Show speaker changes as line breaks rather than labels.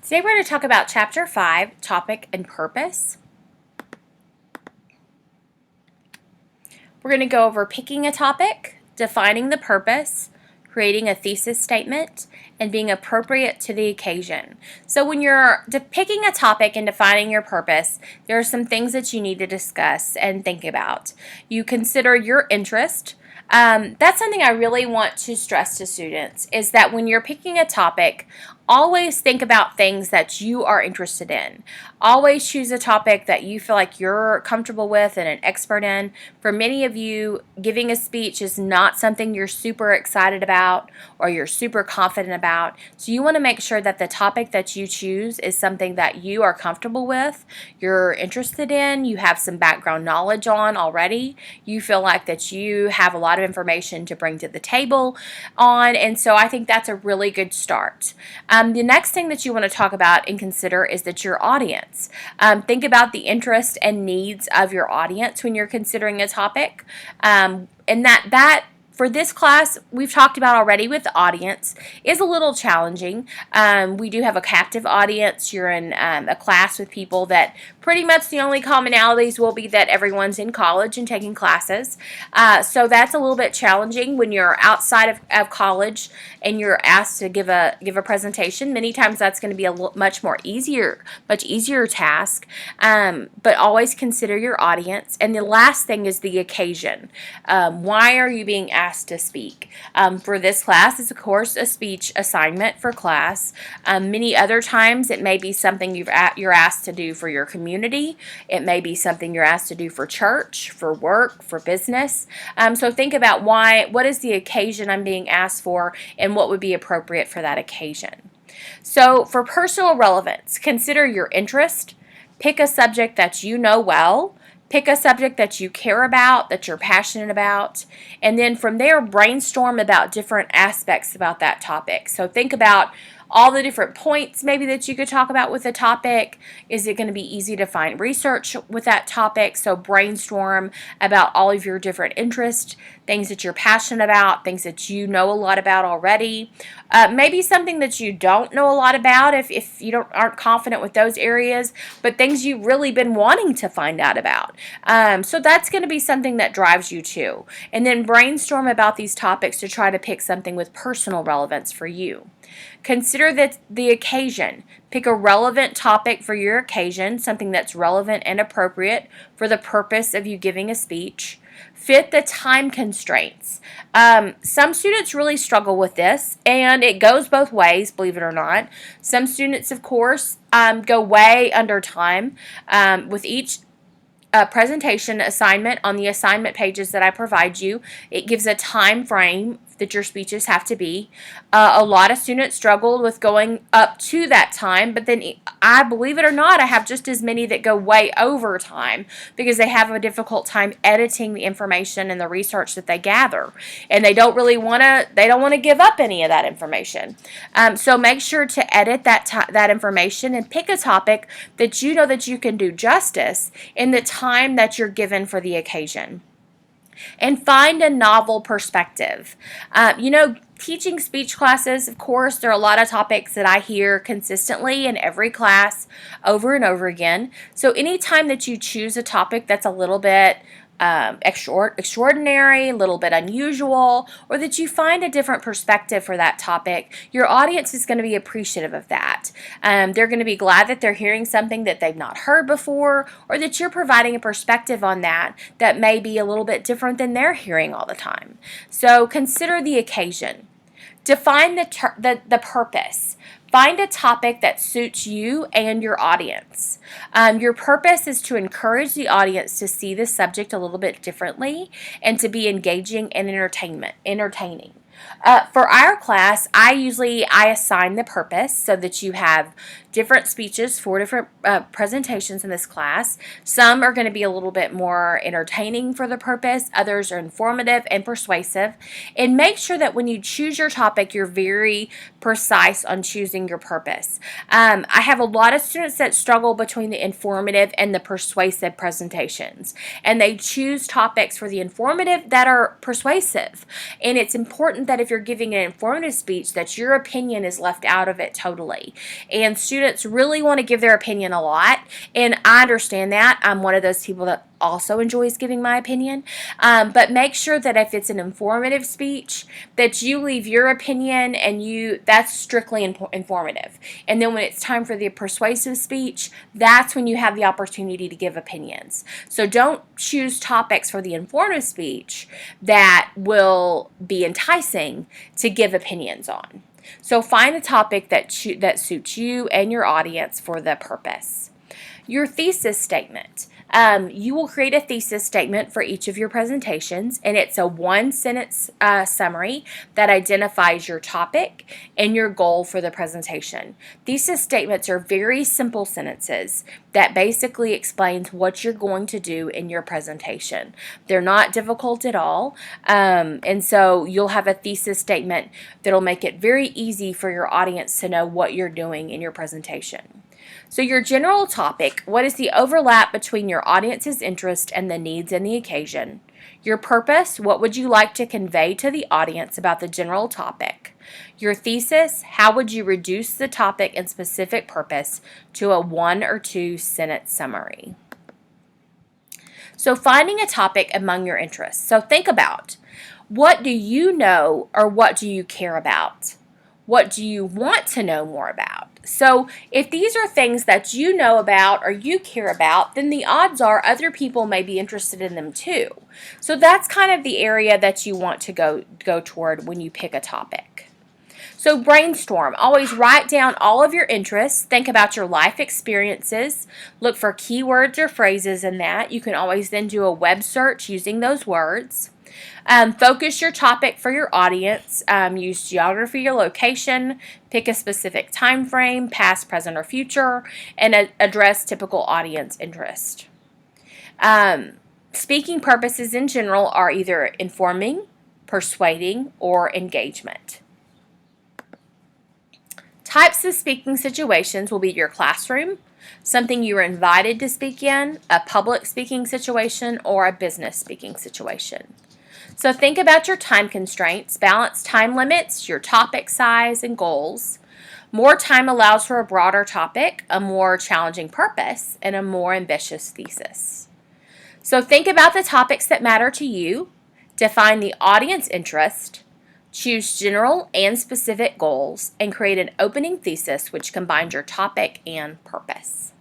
Today we're going to talk about Chapter 5, Topic and Purpose. We're going to go over picking a topic, defining the purpose, creating a thesis statement, and being appropriate to the occasion. So when you're picking a topic and defining your purpose, there are some things that you need to discuss and think about. You consider your interest. That's something I really want to stress to students, is that when you're picking a topic, always think about things that you are interested in. Always choose a topic that you feel like you're comfortable with and an expert in. For many of you, giving a speech is not something you're super excited about or you're super confident about. So you want to make sure that the topic that you choose is something that you are comfortable with, you're interested in, you have some background knowledge on already. You feel like that you have a lot of information to bring to the table on, and so I think that's a really good start. The next thing that you want to talk about and consider is that your audience. Think about the interest and needs of your audience when you're considering a topic, and that for this class, we've talked about already with the audience, is a little challenging. We do have a captive audience. You're in a class with people that pretty much the only commonalities will be that everyone's in college and taking classes. So that's a little bit challenging when you're outside of college and you're asked to give a presentation. Many times that's going to be a much easier task. But always consider your audience. And the last thing is the occasion. Why are you being asked to speak? For this class, it's of course a speech assignment for class. Many other times it may be something you're asked to do for your community. It may be something you're asked to do for church, for work, for business. So think about what is the occasion I'm being asked for and what would be appropriate for that occasion. So for personal relevance, consider your interest. Pick a subject that you know well. Pick a subject that you care about, that you're passionate about, and then from there brainstorm about different aspects about that topic. So think about all the different points maybe that you could talk about with a topic. Is it going to be easy to find research with that topic? So brainstorm about all of your different interests, things that you're passionate about, things that you know a lot about already. Maybe something that you don't know a lot about if you aren't confident with those areas, but things you've really been wanting to find out about. So that's going to be something that drives you too. And then brainstorm about these topics to try to pick something with personal relevance for you. Consider the occasion. Pick a relevant topic for your occasion, something that's relevant and appropriate for the purpose of you giving a speech. Fit the time constraints. Some students really struggle with this, and it goes both ways, believe it or not. Some students, of course, go way under time with each presentation assignment. On the assignment pages that I provide you, it gives a time frame that your speeches have to be. A lot of students struggle with going up to that time, but then I believe it or not, I have just as many that go way over time because they have a difficult time editing the information and the research that they gather, and they don't want to give up any of that information. So make sure to edit that information and pick a topic that you know that you can do justice in the time that you're given for the occasion. And find a novel perspective. Teaching speech classes, of course, there are a lot of topics that I hear consistently in every class over and over again. So anytime that you choose a topic that's a little bit extraordinary, a little bit unusual, or that you find a different perspective for that topic, your audience is going to be appreciative of that. They're going to be glad that they're hearing something that they've not heard before, or that you're providing a perspective on that may be a little bit different than they're hearing all the time. So consider the occasion. Define the purpose. Find a topic that suits you and your audience. Your purpose is to encourage the audience to see the subject a little bit differently and to be engaging and entertaining. For our class, I assign the purpose so that you have different speeches, 4 different presentations in this class. Some are going to be a little bit more entertaining for the purpose. Others are informative and persuasive. And make sure that when you choose your topic, you're very precise on choosing your purpose. I have a lot of students that struggle between the informative and the persuasive presentations, and they choose topics for the informative that are persuasive. And it's important that if you're giving an informative speech that your opinion is left out of it totally. And students really want to give their opinion a lot, and I understand that. I'm one of those people that also enjoys giving my opinion, but make sure that if it's an informative speech that you leave your opinion and that's strictly informative. And then when it's time for the persuasive speech, that's when you have the opportunity to give opinions. So don't choose topics for the informative speech that will be enticing to give opinions on. So find a topic that suits you and your audience for the purpose. Your thesis statement. You will create a thesis statement for each of your presentations, and it's a one-sentence summary that identifies your topic and your goal for the presentation. Thesis statements are very simple sentences that basically explains what you're going to do in your presentation. They're not difficult at all, and so you'll have a thesis statement that'll make it very easy for your audience to know what you're doing in your presentation. So your general topic, what is the overlap between your audience's interest and the needs and the occasion? Your purpose, what would you like to convey to the audience about the general topic? Your thesis, how would you reduce the topic and specific purpose to a 1 or 2 sentence summary? So finding a topic among your interests. So think about, what do you know or what do you care about? What do you want to know more about? So if these are things that you know about or you care about, then the odds are other people may be interested in them too. So that's kind of the area that you want to go toward when you pick a topic. So brainstorm. Always write down all of your interests. Think about your life experiences. Look for keywords or phrases in that. You can always then do a web search using those words. Focus your topic for your audience. Use geography or location. Pick a specific time frame, past, present, or future, and address typical audience interest. Speaking purposes in general are either informing, persuading, or engagement. Types of speaking situations will be your classroom, something you were invited to speak in, a public speaking situation, or a business speaking situation. So think about your time constraints, balance time limits, your topic size, and goals. More time allows for a broader topic, a more challenging purpose, and a more ambitious thesis. So think about the topics that matter to you, define the audience interest, choose general and specific goals, and create an opening thesis which combines your topic and purpose.